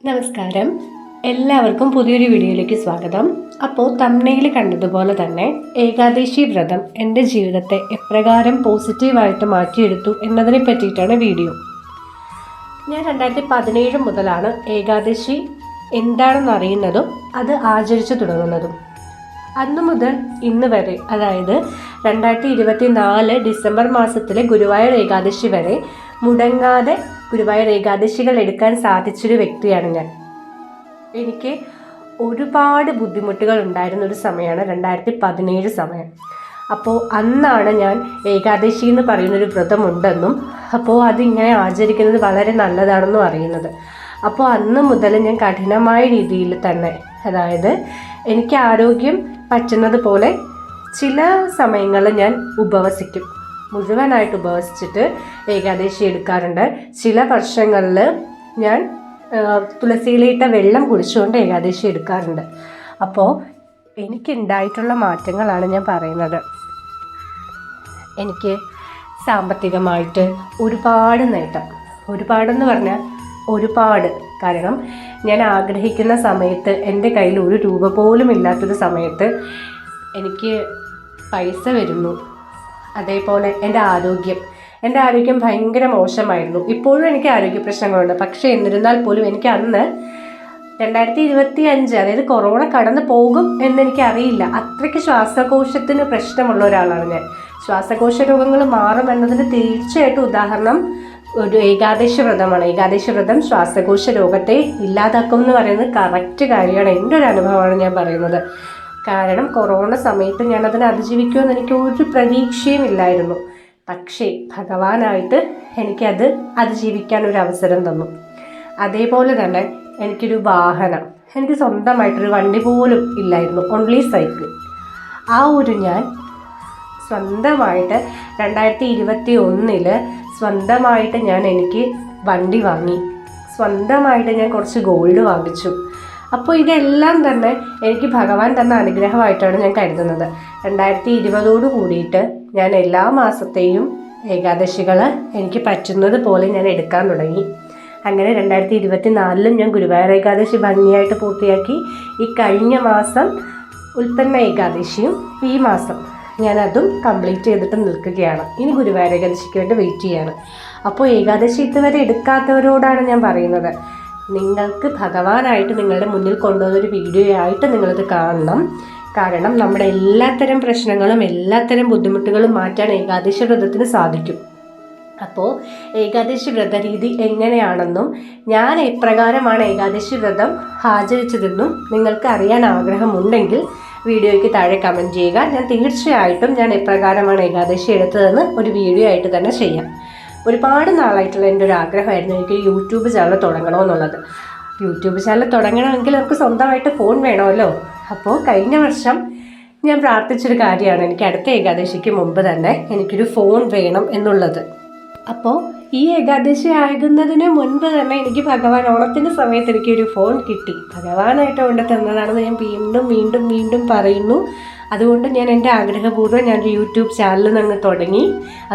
നമസ്കാരം. എല്ലാവർക്കും പുതിയൊരു വീഡിയോയിലേക്ക് സ്വാഗതം. അപ്പോൾ തംബ്നെയിൽ കണ്ടതുപോലെ തന്നെ ഏകാദശി വ്രതം എൻ്റെ ജീവിതത്തെ എപ്രകാരം പോസിറ്റീവായിട്ട് മാറ്റിയെടുത്തു എന്നതിനെ പറ്റിയിട്ടാണ് വീഡിയോ. ഞാൻ 2017 മുതലാണ് ഏകാദശി എന്താണെന്ന് അറിയുന്നതും അത് ആചരിച്ചു തുടങ്ങുന്നതും. അന്നു മുതൽ ഇന്ന് വരെ, അതായത് 2024 ഡിസംബർ മാസത്തിലെ ഗുരുവായൂർ ഏകാദശി വരെ മുടങ്ങാതെ ഗുരുവായൂർ ഏകാദശികൾ എടുക്കാൻ സാധിച്ചൊരു വ്യക്തിയാണ് ഞാൻ. എനിക്ക് ഒരുപാട് ബുദ്ധിമുട്ടുകൾ ഉണ്ടായിരുന്ന ഒരു സമയമാണ് 2017 സമയം. അപ്പോൾ അന്നാണ് ഞാൻ ഏകാദശി എന്ന് പറയുന്നൊരു വ്രതമുണ്ടെന്നും അപ്പോൾ അതിങ്ങനെ ആചരിക്കുന്നത് വളരെ നല്ലതാണെന്നും അറിയുന്നത്. അപ്പോൾ അന്ന് മുതൽ ഞാൻ കഠിനമായ രീതിയിൽ തന്നെ, അതായത് എനിക്ക് ആരോഗ്യം പറ്റുന്നത് പോലെ ചില സമയങ്ങളിൽ ഞാൻ ഉപവസിക്കും, മുഴുവനായിട്ട് ഉപവസിച്ചിട്ട് ഏകാദശി എടുക്കാറുണ്ട്. ചില വർഷങ്ങളിൽ ഞാൻ തുളസിയിലിട്ട വെള്ളം കുടിച്ചുകൊണ്ട് ഏകാദശി എടുക്കാറുണ്ട്. അപ്പോൾ എനിക്കുണ്ടായിട്ടുള്ള മാറ്റങ്ങളാണ് ഞാൻ പറയുന്നത്. എനിക്ക് സാമ്പത്തികമായിട്ട് ഒരുപാട് നേട്ടം, ഒരുപാടെന്ന് പറഞ്ഞാൽ ഒരുപാട്. കാരണം ഞാൻ ആഗ്രഹിക്കുന്ന സമയത്ത് എൻ്റെ കയ്യിൽ ഒരു രൂപ പോലും ഇല്ലാത്തൊരു സമയത്ത് എനിക്ക് പൈസ വരുന്നു. അതേപോലെ എൻ്റെ ആരോഗ്യം ഭയങ്കര മോശമായിരുന്നു. ഇപ്പോഴും എനിക്ക് ആരോഗ്യ പ്രശ്നങ്ങളുണ്ട്. പക്ഷേ എന്നിരുന്നാൽ പോലും എനിക്ക് അന്ന് 2025, അതായത് കൊറോണ കടന്നു പോകും എന്നെനിക്കറിയില്ല. അത്രയ്ക്ക് ശ്വാസകോശത്തിന് പ്രശ്നമുള്ള ഒരാളാണ് ഞാൻ. ശ്വാസകോശ രോഗങ്ങൾ മാറുമെന്നതിന് തീർച്ചയായിട്ടും ഉദാഹരണം ഒരു ഏകാദശി വ്രതമാണ്. ഏകാദശി വ്രതം ശ്വാസകോശ രോഗത്തെ ഇല്ലാതാക്കും എന്ന് പറയുന്നത് കറക്റ്റ് കാര്യമാണ്. എൻ്റെ ഒരു അനുഭവമാണ് ഞാൻ പറയുന്നത്. കാരണം കൊറോണ സമയത്ത് ഞാനതിനെ അതിജീവിക്കുമെന്ന് എനിക്ക് ഒരു പ്രതീക്ഷയും ഇല്ലായിരുന്നു. പക്ഷേ ഭഗവാനായിട്ട് എനിക്കത് അതിജീവിക്കാൻ ഒരു അവസരം തന്നു. അതേപോലെ തന്നെ എനിക്കൊരു വാഹനം, എനിക്ക് സ്വന്തമായിട്ടൊരു വണ്ടി പോലും ഇല്ലായിരുന്നു, ഓൺലി സൈക്കിൾ. ആ ഒരു ഞാൻ സ്വന്തമായിട്ട് 2021 സ്വന്തമായിട്ട് എനിക്ക് വണ്ടി വാങ്ങി, സ്വന്തമായിട്ട് ഞാൻ കുറച്ച് ഗോൾഡ് വാങ്ങിച്ചു. അപ്പോൾ ഇതെല്ലാം തന്നെ എനിക്ക് ഭഗവാൻ തന്ന അനുഗ്രഹമായിട്ടാണ് ഞാൻ കരുതുന്നത്. 2020 കൂടിയിട്ട് ഞാൻ എല്ലാ മാസത്തെയും ഏകാദശികൾ എനിക്ക് പറ്റുന്നത് പോലെ ഞാൻ എടുക്കാൻ തുടങ്ങി. അങ്ങനെ 2024 ഞാൻ ഗുരുവായൂർ ഏകാദശി ഭംഗിയായിട്ട് പൂർത്തിയാക്കി. ഈ കഴിഞ്ഞ മാസം ഉൽപ്പന്ന ഏകാദശിയും ഈ മാസം ഞാനതും കംപ്ലീറ്റ് ചെയ്തിട്ട് നിൽക്കുകയാണ്. ഇനി ഗുരുവായൂർ ഏകാദശിക്ക് വേണ്ടി വെയിറ്റ് ചെയ്യാണ്. അപ്പോൾ ഏകാദശി ഇതുവരെ എടുക്കാത്തവരോടാണ് ഞാൻ പറയുന്നത്, നിങ്ങൾക്ക് ഭഗവാനായിട്ട് നിങ്ങളുടെ മുന്നിൽ കൊണ്ടുവന്നൊരു വീഡിയോ ആയിട്ട് നിങ്ങളിത് കാണണം. കാരണം നമ്മുടെ എല്ലാത്തരം പ്രശ്നങ്ങളും എല്ലാത്തരം ബുദ്ധിമുട്ടുകളും മാറ്റാൻ ഏകാദശി വ്രതത്തിന് സാധിക്കും. അപ്പോൾ ഏകാദശി വ്രതരീതി എങ്ങനെയാണെന്നും ഞാൻ എപ്രകാരമാണ് ഏകാദശി വ്രതം ആചരിച്ചതെന്നും നിങ്ങൾക്ക് അറിയാൻ ആഗ്രഹമുണ്ടെങ്കിൽ വീഡിയോയ്ക്ക് താഴെ കമൻറ്റ് ചെയ്യുക. ഞാൻ തീർച്ചയായിട്ടും ഞാൻ എപ്രകാരമാണ് ഏകാദശി എടുത്തതെന്ന് ഒരു വീഡിയോ ആയിട്ട് തന്നെ ചെയ്യാം. ഒരുപാട് നാളായിട്ടുള്ള എൻ്റെ ഒരു ആഗ്രഹമായിരുന്നു എനിക്ക് യൂട്യൂബ് ചാനൽ തുടങ്ങണമെന്നുള്ളത്. യൂട്യൂബ് ചാനൽ തുടങ്ങണമെങ്കിൽ നമുക്ക് സ്വന്തമായിട്ട് ഫോൺ വേണമല്ലോ. അപ്പോൾ കഴിഞ്ഞ വർഷം ഞാൻ പ്രാർത്ഥിച്ചൊരു കാര്യമാണ്, എനിക്ക് അടുത്ത ഏകാദശിക്ക് മുമ്പ് തന്നെ എനിക്കൊരു ഫോൺ വേണം എന്നുള്ളത്. അപ്പോൾ ഈ ഏകാദശി ആകുന്നതിന് മുൻപ് തന്നെ എനിക്ക് ഭഗവാൻ ഓണത്തിൻ്റെ സമയത്ത് എനിക്കൊരു ഫോൺ കിട്ടി. ഭഗവാനായിട്ട് കൊണ്ട് തന്നതാണെന്ന് ഞാൻ വീണ്ടും പറയുന്നു. അതുകൊണ്ട് ഞാൻ എൻ്റെ ആഗ്രഹപൂർവ്വം ഞാനൊരു യൂട്യൂബ് ചാനൽ അങ്ങ് തുടങ്ങി.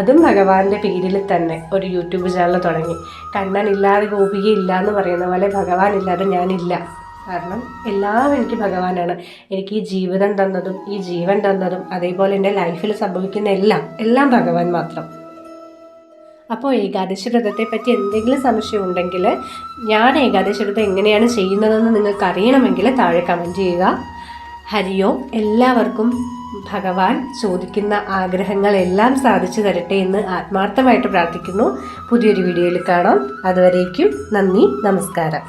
അതും ഭഗവാന്റെ പേരിൽ തന്നെ ഒരു യൂട്യൂബ് ചാനൽ തുടങ്ങി. കണ്ണനില്ലാതെ ഗോപികയില്ല എന്ന് പറയുന്ന പോലെ ഭഗവാനില്ലാതെ ഞാനില്ല. കാരണം എല്ലാം എനിക്ക് ഭഗവാനാണ്. എനിക്ക് ഈ ജീവിതം തന്നതും ഈ ജീവൻ തന്നതും അതേപോലെ എൻ്റെ ലൈഫിൽ സംഭവിക്കുന്ന എല്ലാം ഭഗവാൻ മാത്രം. അപ്പോൾ ഏകാദശി വ്രതത്തെ പറ്റി എന്തെങ്കിലും സംശയം ഉണ്ടെങ്കിൽ, ഞാൻ ഏകാദശി വ്രതം എങ്ങനെയാണ് ചെയ്യുന്നതെന്ന് നിങ്ങൾക്ക് അറിയണമെങ്കിൽ താഴെ കമൻറ്റ് ചെയ്യുക. ഹരിയോം. എല്ലാവർക്കും ഭഗവാൻ ചോദിക്കുന്ന ആഗ്രഹങ്ങളെല്ലാം സാധിച്ചു തരട്ടെ എന്ന് ആത്മാർത്ഥമായിട്ട് പ്രാർത്ഥിക്കുന്നു. പുതിയൊരു വീഡിയോയിൽ കാണാം. അതുവരേക്കും നന്ദി, നമസ്കാരം.